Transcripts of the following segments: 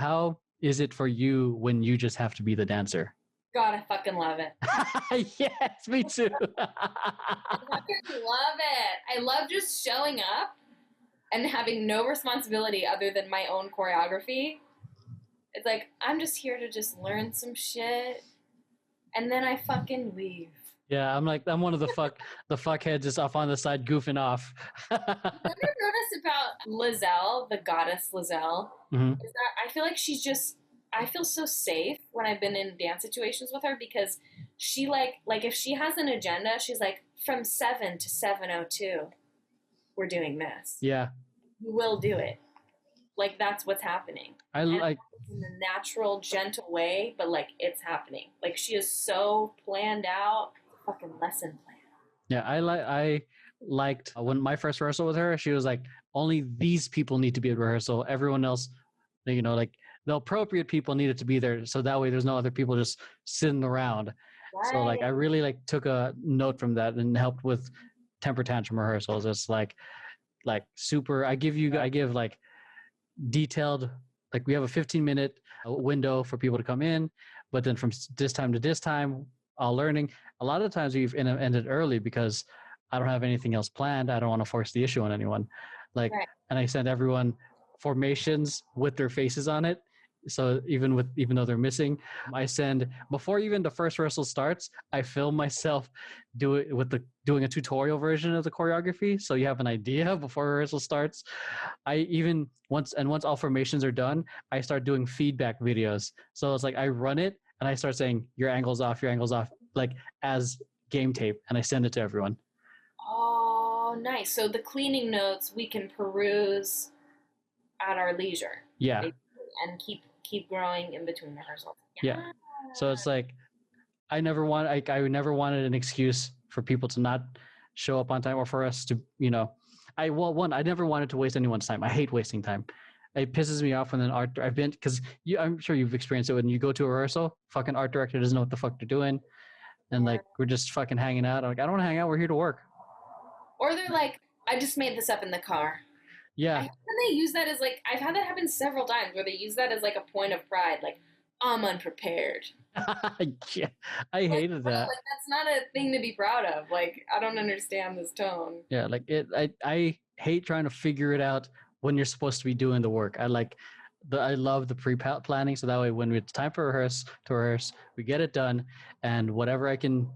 how is it for you when you just have to be the dancer? God, I fucking love it. Yes, me too. I fucking love it. I love just showing up and having no responsibility other than my own choreography. It's like, I'm just here to just learn some shit, and then I fucking leave. Yeah, I'm one of the fuckheads just off on the side goofing off. What I've noticed about Lizelle, the goddess Lizelle, is that I feel like I feel so safe when I've been in dance situations with her, because she like if she has an agenda, she's like, from 7 to 7:02, we're doing this. Yeah. You will do it. Like, that's what's happening. I like in a natural, gentle way, but like, it's happening. Like, she is so planned out, fucking lesson plan. Yeah, I liked when my first rehearsal with her, she was like, only these people need to be at rehearsal. Everyone else, you know, like the appropriate people needed to be there. So that way there's no other people just sitting around. Right. So like, I really like took a note from that and helped with temper tantrum rehearsals. It's like super, I give like detailed, like we have a 15-minute window for people to come in, but then from this time to this time, all learning. A lot of the times we've ended early because I don't have anything else planned. I don't want to force the issue on anyone. Like, right. And I send everyone formations with their faces on it. So even though they're missing, I send, before even the first rehearsal starts, I film myself doing a tutorial version of the choreography. So you have an idea before rehearsal starts. I even once all formations are done, I start doing feedback videos. So it's like, I run it and I start saying, your angle's off, like as game tape. And I send it to everyone. Oh, nice. So the cleaning notes we can peruse at our leisure. Yeah. And keep growing in between rehearsals. Yeah. So it's like, I never wanted an excuse for people to not show up on time, or for us to, you know, I never wanted to waste anyone's time. I hate wasting time. It pisses me off when because I'm sure you've experienced it when you go to a rehearsal, fucking art director doesn't know what the fuck they're doing. And like, we're just fucking hanging out. I'm like, I don't want to hang out. We're here to work. Or they're like, I just made this up in the car. Yeah. And they use that as like, I've had that happen several times where they use that as like a point of pride. Like, I'm unprepared. Yeah, I hated that. Like, that's not a thing to be proud of. Like, I don't understand this tone. Yeah, like I hate trying to figure it out when you're supposed to be doing the work. I love the pre-planning, so that way when it's time for rehearse, we get it done, and whatever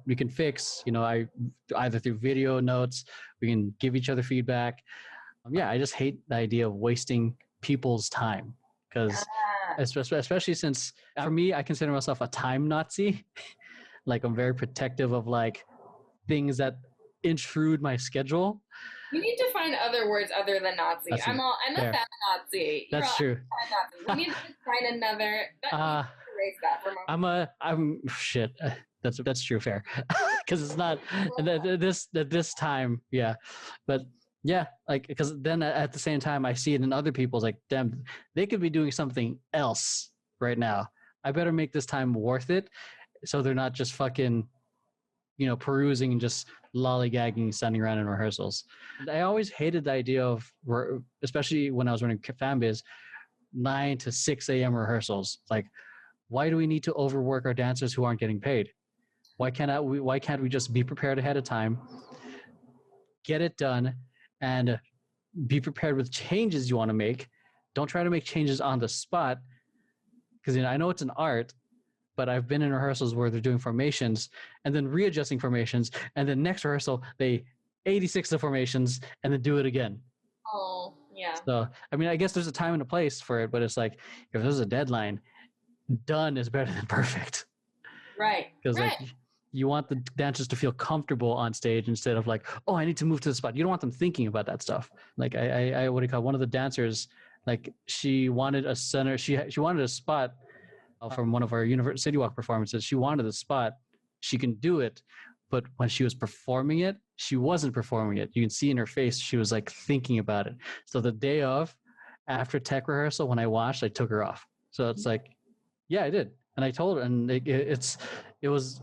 we can fix, you know, I either through video notes, we can give each other feedback. Yeah, I just hate the idea of wasting people's time, because especially since for me, I consider myself a time Nazi. Like, I'm very protective of like things that intrude my schedule. You need to find other words other than Nazi. I'm a fat Nazi. That's true. We need to find another. Erase that for a moment. I'm shit. That's true. Fair, because it's not this time. Yeah, but. Yeah, like, because then at the same time I see it in other people's, like, damn, they could be doing something else right now. I better make this time worth it, so they're not just fucking, you know, perusing and just lollygagging, standing around in rehearsals. I always hated the idea of, especially when I was running FanBiz, 9 to 6 a.m. rehearsals. Like, why do we need to overwork our dancers who aren't getting paid? Why can't we just be prepared ahead of time, get it done, and be prepared with changes you want to make? Don't try to make changes on the spot, because, you know, I know it's an art, but I've been in rehearsals where they're doing formations and then readjusting formations, and then next rehearsal they 86 the formations and then do it again. Oh, yeah. So, I mean, I guess there's a time and a place for it, but it's like, if there's a deadline, done is better than perfect. Right. Because like, you want the dancers to feel comfortable on stage instead of like, oh, I need to move to the spot. You don't want them thinking about that stuff. Like, I what do you call, one of the dancers, like, she wanted a center. She wanted a spot from one of our City Walk performances. She wanted a spot. She can do it, but when she was performing it, she wasn't performing it. You can see in her face she was like thinking about it. So the day of, after tech rehearsal, when I watched, I took her off. So it's like, yeah, I did. And I told her, and it was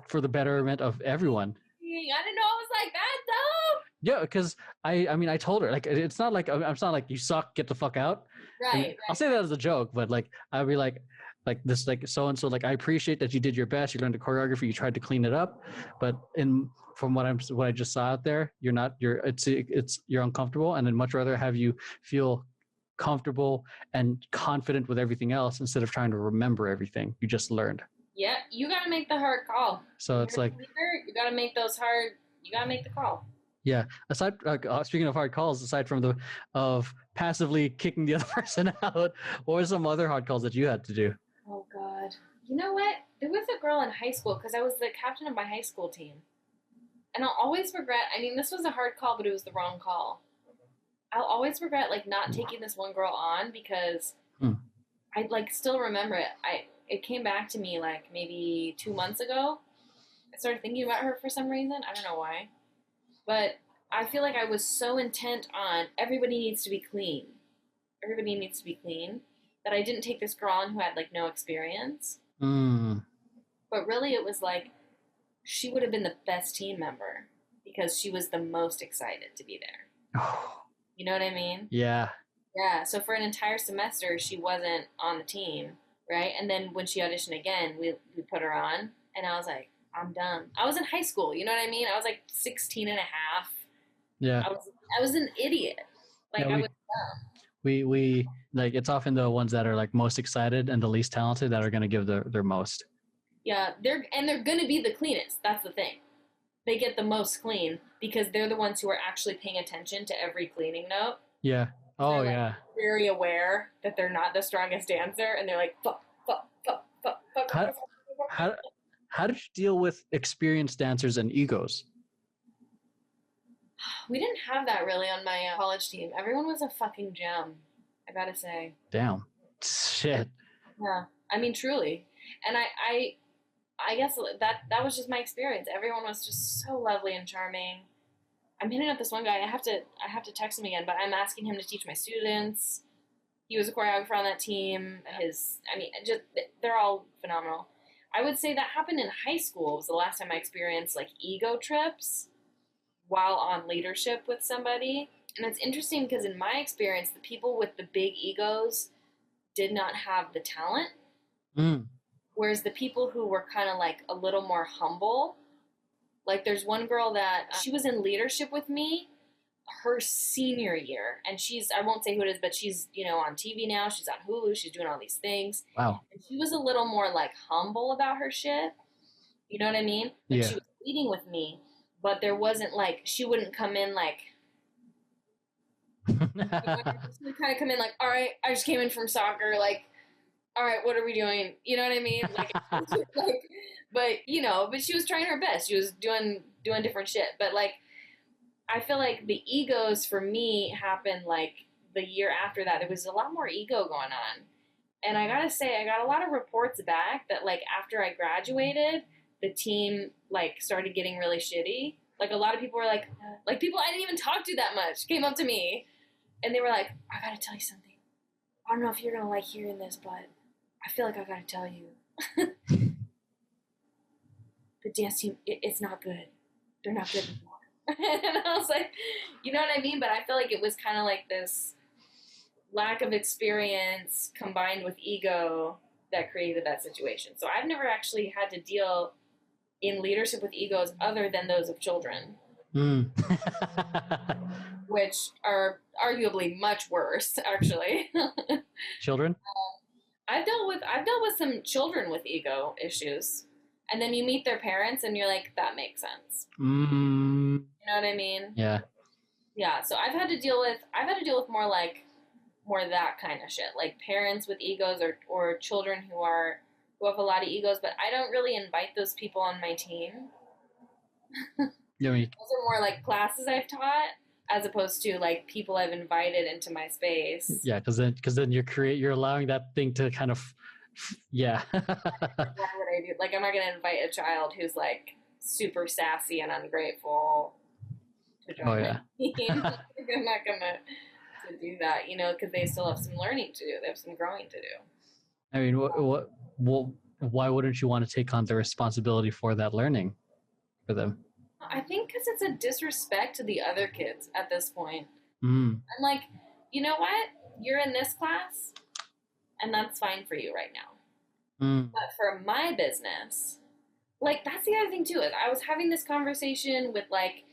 for the betterment of everyone. I didn't know it was like that, though. Yeah, because I mean, I told her, like, it's not like you suck, get the fuck out. Right. I'll say that as a joke, but like I'll be like this, like so and so, like I appreciate that you did your best, you learned the choreography, you tried to clean it up, but from what I just saw out there, you're uncomfortable, and I'd much rather have you feel comfortable and confident with everything else instead of trying to remember everything you just learned. Yeah, you got to make the hard call. So it's like, you got to make those hard. You got to make the call. Yeah. Aside, speaking of hard calls, aside from of passively kicking the other person out, what were some other hard calls that you had to do? Oh God. You know what? There was a girl in high school because I was the captain of my high school team, and I'll always regret. I mean, this was a hard call, but it was the wrong call. I'll always regret like not taking this one girl on because I like still remember it. It came back to me like maybe 2 months ago. I started thinking about her for some reason. I don't know why. But I feel like I was so intent on everybody needs to be clean. Everybody needs to be clean that I didn't take this girl on who had like no experience. But really it was like she would have been the best team member because she was the most excited to be there. You know what I mean? Yeah. Yeah. So for an entire semester, she wasn't on the team, right? And then when she auditioned again, we put her on, and I was like, I'm done. I was in high school, you know what I mean? I was like 16 and a half. Yeah. I was an idiot. Like I was dumb. We like it's often the ones that are like most excited and the least talented that are going to give their most. Yeah, they're going to be the cleanest. That's the thing. They get the most clean because they're the ones who are actually paying attention to every cleaning note. Yeah. Oh, they're, like, yeah. very aware that they're not the strongest dancer, and they're like, fuck. How did you deal with experienced dancers and egos? We didn't have that really on my college team. Everyone was a fucking gem, I gotta say. Damn. Shit. Yeah. I mean, truly. And I guess that was just my experience. Everyone was just so lovely and charming. I'm hitting up this one guy. I have to text him again, but I'm asking him to teach my students. He was a choreographer on that team. They're all phenomenal. I would say that happened in high school. It was the last time I experienced like ego trips while on leadership with somebody. And it's interesting because in my experience, the people with the big egos did not have the talent. Whereas the people who were kind of like a little more humble, like there's one girl that she was in leadership with me her senior year, and I won't say who it is, but she's, on TV now, she's on Hulu, she's doing all these things. Wow. And she was a little more like humble about her shit. You know what I mean? Like, yeah. She was leading with me, but there wasn't like, she wouldn't come in like, she would kind of come in like, all right, I just came in from soccer, like, all right, what are we doing? You know what I mean? Like, but she was trying her best. She was doing different shit. But like, I feel like the egos for me happened like the year after that. There was a lot more ego going on. And I gotta say, I got a lot of reports back that like after I graduated, the team like started getting really shitty. Like a lot of people were like people I didn't even talk to that much came up to me and they were like, I gotta tell you something. I don't know if you're gonna like hearing this, but I feel like I gotta tell you. The dance team, it's not good. They're not good anymore. And I was like, you know what I mean? But I feel like it was kind of like this lack of experience combined with ego that created that situation. So I've never actually had to deal in leadership with egos other than those of children. Which are arguably much worse, actually. Children? I've dealt with some children with ego issues, and then you meet their parents, and you're like, that makes sense. You know what I mean? Yeah. Yeah. So I've had to deal with more that kind of shit, like parents with egos or children who have a lot of egos, but I don't really invite those people on my team. Those are more like classes I've taught, as opposed to like people I've invited into my space. Yeah, because then you're allowing that thing to kind of, yeah. Why would I do? Like, I'm not gonna invite a child who's like super sassy and ungrateful to join my team. I'm not gonna do that, because they still have some learning to do. They have some growing to do. I mean, why wouldn't you want to take on the responsibility for that learning for them? I think because it's a disrespect to the other kids at this point. I'm like, you know what? you're in this class and that's fine for you right now. Mm. But for my business, like, that's the other thing too. Like, I was having this conversation with, like,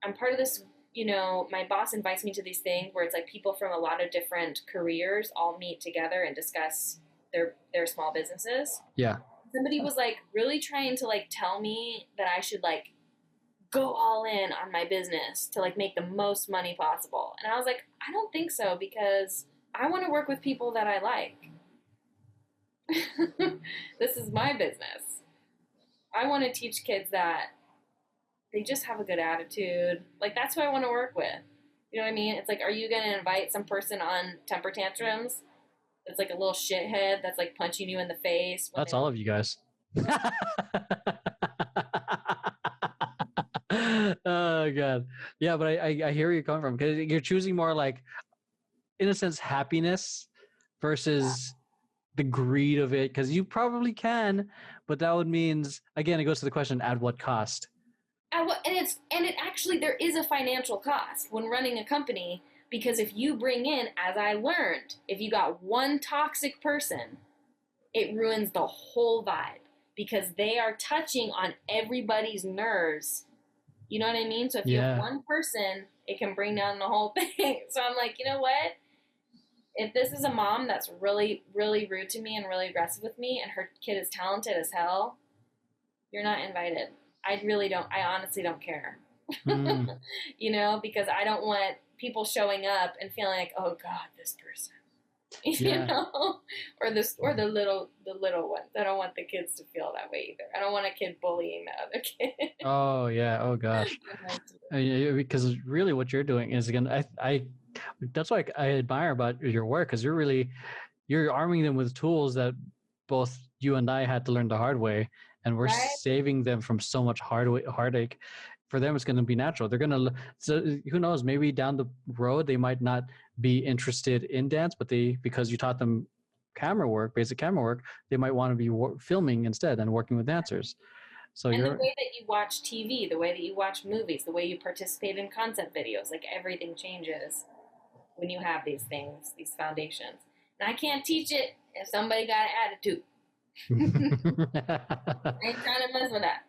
I'm part of this, my boss invites me to these things where it's like people from a lot of different careers all meet together and discuss their small businesses. Yeah. Somebody was like really trying to like tell me that I should like go all in on my business to like make the most money possible. And I was like, I don't think so, because I want to work with people that I like. This is my business. I want to teach kids that they just have a good attitude. Like, that's who I want to work with. You know what I mean? It's like, are you going to invite some person on temper tantrums that's like a little shithead that's like punching you in the face? That's all of you guys. Oh God. Yeah, but I hear where you're coming from, because you're choosing more like, in a sense, happiness versus the greed of it, because you probably can, but that would means, again, it goes to the question, at what cost? And it actually, there is a financial cost when running a company, because if you bring in, as I learned, if you got one toxic person, it ruins the whole vibe, because they are touching on everybody's nerves. You know what I mean? So if you have one person, it can bring down the whole thing. So I'm like, you know what? If this is a mom that's really, really rude to me and really aggressive with me, and her kid is talented as hell, you're not invited. I honestly don't care. Because I don't want people showing up and feeling like, oh God, this person. Or the little ones. I don't want the kids to feel that way either. I don't want a kid bullying the other kid. Oh yeah. Oh gosh. Because really, what you're doing is, again, I that's why I admire about your work, because you're arming them with tools that both you and I had to learn the hard way, and we're saving them from so much heartache. For them, it's going to be natural. They're going to, so who knows, maybe down the road, they might not be interested in dance, but because you taught them basic camera work, they might want to be filming instead and working with dancers. So the way that you watch TV, the way that you watch movies, the way you participate in content videos, like, everything changes when you have these things, these foundations. And I can't teach it if somebody got an attitude. I ain't trying to mess with that.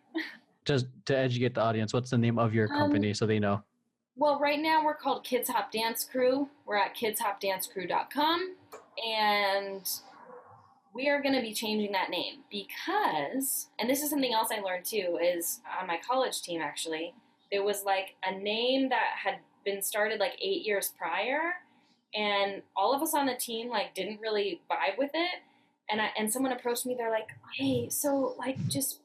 Just to educate the audience, what's the name of your company so they know? Well, right now we're called Kids Hop Dance Crew. We're at kidshopdancecrew.com, and we are going to be changing that name because, and this is something else I learned too, is on my college team, actually, there was like a name that had been started like 8 years prior, and all of us on the team like didn't really vibe with it. And someone approached me, they're like, hey, so like, just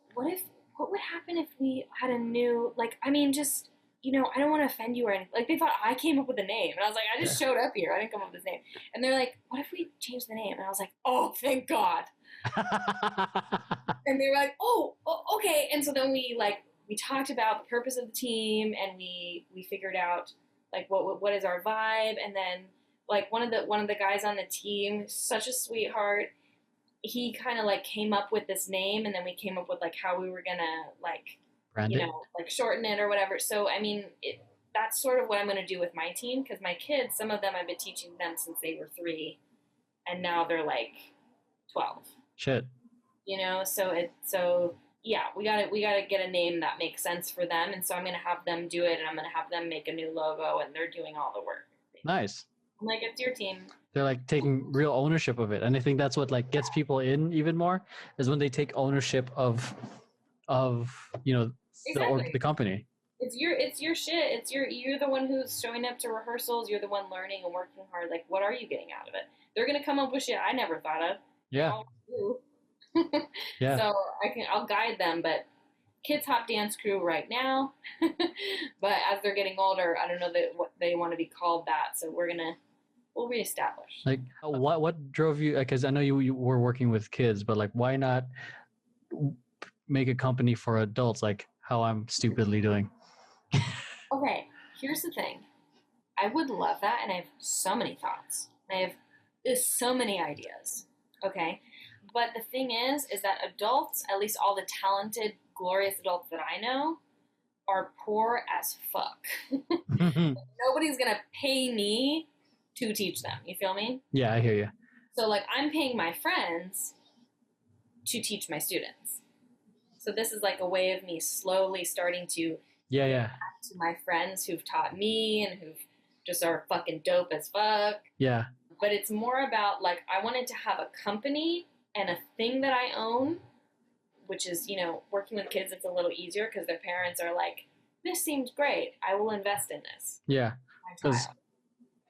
what would happen if we had a new, like, I mean, just, I don't want to offend you or anything. Like, they thought I came up with a name. And I was like, I just showed up here. I didn't come up with this name. And they're like, what if we change the name? And I was like, oh, thank God. And they were like, oh, okay. And so then we talked about the purpose of the team, and we figured out like what is our vibe. And then like one of the guys on the team, such a sweetheart, he kind of like came up with this name, and then we came up with like how we were gonna like brand it, like shorten it or whatever. So I mean, that's sort of what I'm gonna do with my team, because my kids, some of them I've been teaching them since they were 3, and now they're like 12. Shit. So yeah, we gotta get a name that makes sense for them, and so I'm gonna have them do it, and I'm gonna have them make a new logo, and they're doing all the work. Nice. I'm like, it's your team. They're like taking real ownership of it, and I think that's what like gets people in even more, is when they take ownership of Exactly. the company. It's your shit. You're the one who's showing up to rehearsals. You're the one learning and working hard. Like, what are you getting out of it? They're gonna come up with shit I never thought of. Yeah. Yeah. So I'll guide them, but Kids Hop Dance Crew right now. But as they're getting older, I don't know what they want to be called that. So we'll reestablish. Like, what drove you? Because I know you were working with kids, but like, why not make a company for adults? Like how I'm stupidly doing. Okay, here's the thing. I would love that, and I have so many thoughts. There's so many ideas. Okay, but the thing is that adults, at least all the talented, glorious adults that I know, are poor as fuck. Nobody's gonna pay me to teach them. You feel me? Yeah, I hear you. So like I'm paying my friends to teach my students. So this is like a way of me slowly starting to Yeah. to my friends who've taught me and who've just are fucking dope as fuck. Yeah. But it's more about like I wanted to have a company and a thing that I own, which is, you know, working with kids, it's a little easier because their parents are like, this seems great. I will invest in this. Yeah. My child.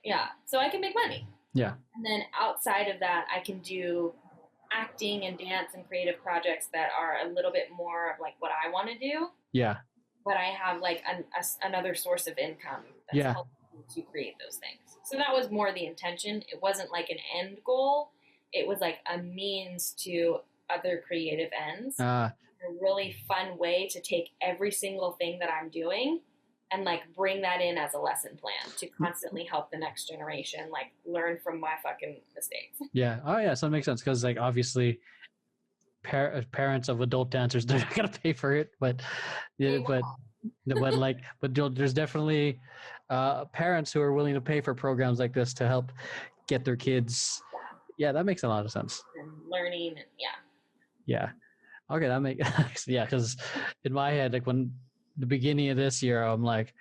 Yeah. So I can make money. Yeah. And then outside of that, I can do acting and dance and creative projects that are a little bit more of like what I want to do. Yeah. But I have like another source of income that's helping me to create those things. So that was more the intention. It wasn't like an end goal. It was like a means to other creative ends. A really fun way to take every single thing that I'm doing and like bring that in as a lesson plan to constantly help the next generation like learn from my fucking mistakes. Yeah. Oh yeah. So it makes sense because like obviously parents of adult dancers, they're not gonna pay for it, but yeah, but there's definitely parents who are willing to pay for programs like this to help get their kids. Yeah, that makes a lot of sense. And learning and yeah. Okay, that makes yeah, because in my head, like when the beginning of this year, I'm like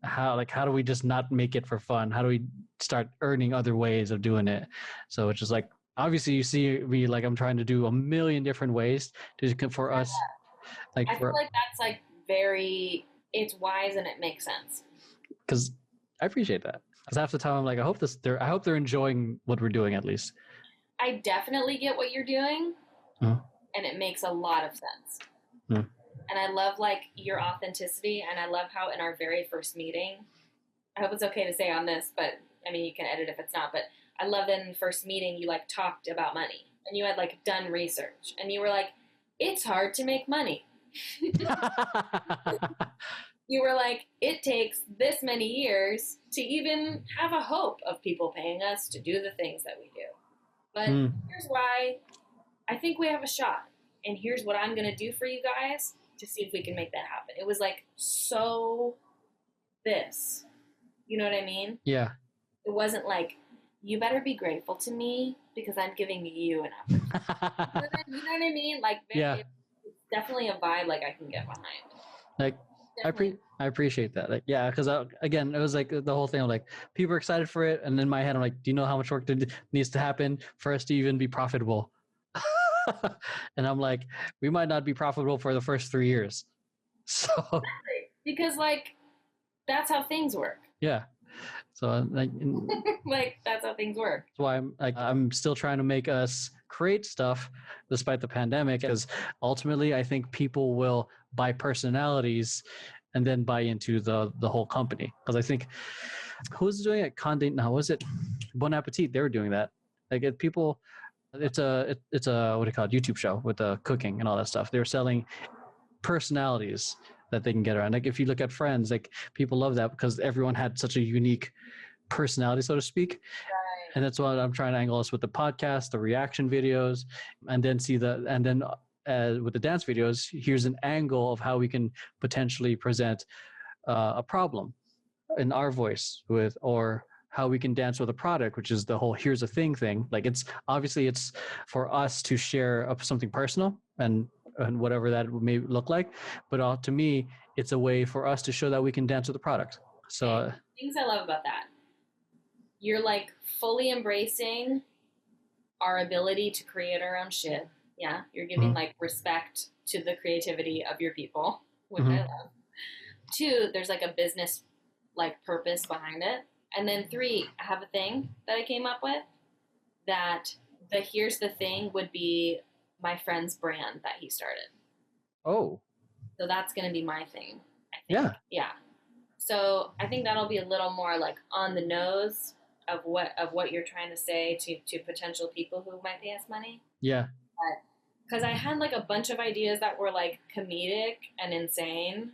how do we just not make it for fun? How do we start earning other ways of doing it? So it's just like obviously you see me like I'm trying to do a million different ways for us. Like I feel like that's like it's wise and it makes sense. Because I appreciate that. Because half the time I'm like, I hope they're enjoying what we're doing at least. I definitely get what you're doing, and it makes a lot of sense. And I love like your authenticity, and I love how in our very first meeting, I hope it's okay to say on this, but I mean you can edit if it's not, but I love that in the first meeting you like talked about money, and you had like done research, and you were like, it's hard to make money. You were like, it takes this many years to even have a hope of people paying us to do the things that we do. But here's why I think we have a shot. And here's what I'm going to do for you guys to see if we can make that happen. It was like, so this. You know what I mean? Yeah. It wasn't like, you better be grateful to me because I'm giving you an opportunity. You know what I mean? Like, it's definitely a vibe like I can get behind. Like, I appreciate that. Like, yeah, because again, it was like the whole thing. I'm like, people are excited for it, and in my head, I'm like, do you know how much work needs to happen for us to even be profitable? And I'm like, we might not be profitable for the first 3 years. So because like that's how things work. Yeah. So like, that's how things work. That's why I'm still trying to make us create stuff despite the pandemic, because ultimately I think people will buy personalities and then buy into the whole company. Because I think who's doing it? Condé? No, was it Bon Appetit? They were doing that. Like it's a what do you call it? YouTube show with the cooking and all that stuff. They were selling personalities that they can get around. Like if you look at Friends, like people love that because everyone had such a unique personality, so to speak. Right. And that's what I'm trying to angle us with the podcast, the reaction videos, and then with the dance videos, here's an angle of how we can potentially present a problem in our voice or how we can dance with a product, which is the whole here's a thing. Like it's for us to share something personal and whatever that may look like. But to me, it's a way for us to show that we can dance with the product. So things I love about that. You're like fully embracing our ability to create our own shit. Yeah. You're giving like respect to the creativity of your people, which I love. 2, there's like a business like purpose behind it. And then 3, I have a thing that I came up with that the here's the thing would be my friend's brand that he started. Oh. So that's going to be my thing, I think. Yeah. Yeah. So I think that'll be a little more like on the nose of what you're trying to say to potential people who might pay us money. Yeah. Because I had like a bunch of ideas that were like comedic and insane.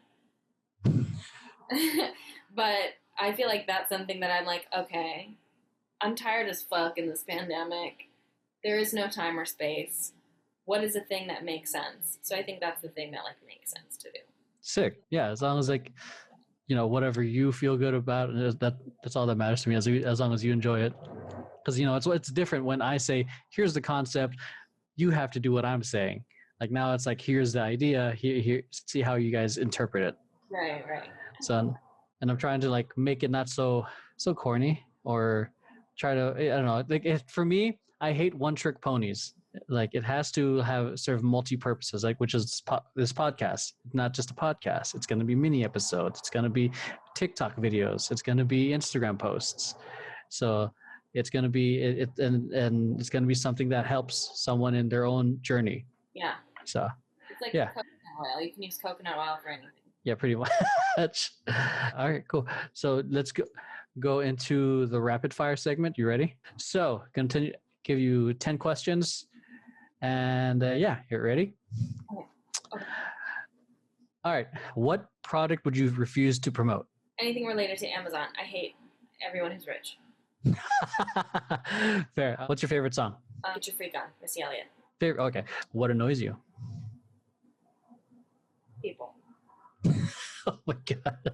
But I feel like that's something that I'm like, okay, I'm tired as fuck in this pandemic. There is no time or space. What is a thing that makes sense? So I think that's the thing that like makes sense to do. Sick. Yeah. As long as like whatever you feel good about, and that's all that matters to me, as long as you enjoy it. Because it's different when I say, here's the concept, you have to do what I'm saying. Like now it's like, here's the idea, here, see how you guys interpret it. Right. So, and I'm trying to like make it not so corny, or try to, I don't know, like for me, I hate one trick ponies. Like it has to serve multi purposes, like, which is this podcast. Not just a podcast, it's going to be mini episodes, it's going to be TikTok videos, it's going to be Instagram posts. So it's going to be and it's going to be something that helps someone in their own journey. Yeah. So it's like yeah, coconut oil. You can use coconut oil for anything. Yeah, pretty much. All right, cool. So let's go into the rapid fire segment. You ready? So continue. Give you 10 questions, and yeah, you're ready. Okay. All right. What product would you refuse to promote? Anything related to Amazon. I hate everyone who's rich. Fair. What's your favorite song? Get Your Freak On, Missy Elliott. Favorite. Okay. What annoys you? People. Oh my god.